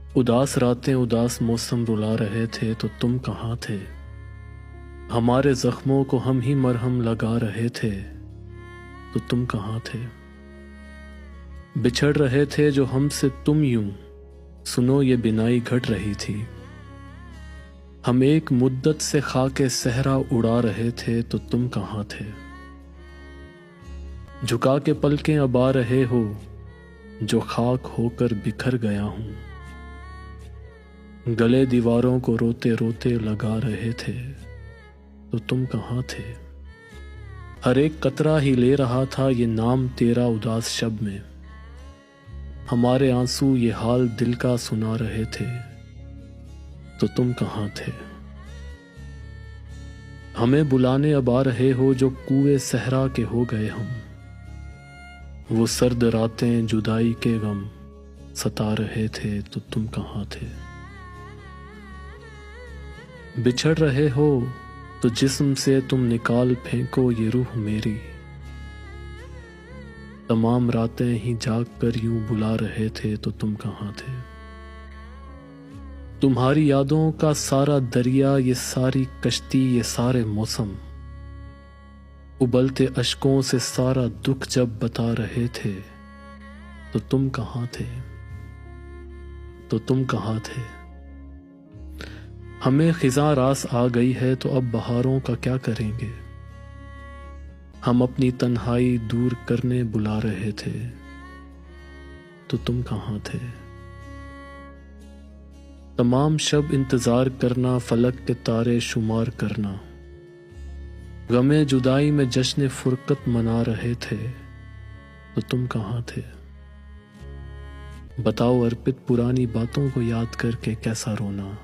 उदास रातें उदास मौसम रुला रहे थे तो तुम कहाँ थे। हमारे जख्मों को हम ही मरहम लगा रहे थे तो तुम कहाँ थे। बिछड़ रहे थे जो हमसे तुम यूं, सुनो ये बिनाई घट रही थी। हम एक मुद्दत से खाके सहरा उड़ा रहे थे तो तुम कहाँ थे। झुका के पलकें अब आ रहे हो, जो खाक होकर बिखर गया हूं। गले दीवारों को रोते रोते लगा रहे थे तो तुम कहाँ थे। हर एक कतरा ही ले रहा था ये नाम तेरा उदास शब में। हमारे आंसू ये हाल दिल का सुना रहे थे तो तुम कहाँ थे। हमें बुलाने अब आ रहे हो जो कुएं सहरा के हो गए हम। वो सर्द रातें जुदाई के गम सता रहे थे तो तुम कहाँ थे। बिछड़ रहे हो तो जिस्म से तुम निकाल फेंको ये रूह मेरी। तमाम रातें ही जाग कर यूं बुला रहे थे तो तुम कहाँ थे। तुम्हारी यादों का सारा दरिया, ये सारी कश्ती, ये सारे मौसम, उबलते अश्कों से सारा दुख जब बता रहे थे तो तुम कहाँ थे। तो तुम कहाँ थे। हमें खिज़ां रास आ गई है तो अब बहारों का क्या करेंगे। हम अपनी तन्हाई दूर करने बुला रहे थे तो तुम कहाँ थे। तमाम शब इंतजार करना, फलक के तारे शुमार करना, गमे जुदाई में जश्न फुरकत मना रहे थे तो तुम कहाँ थे। बताओ अर्पित, पुरानी बातों को याद करके कैसा रोना।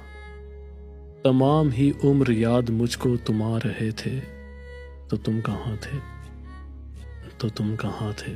तमाम ही उम्र याद मुझको तुम आ रहे थे तो तुम कहाँ थे। तो तुम कहाँ थे।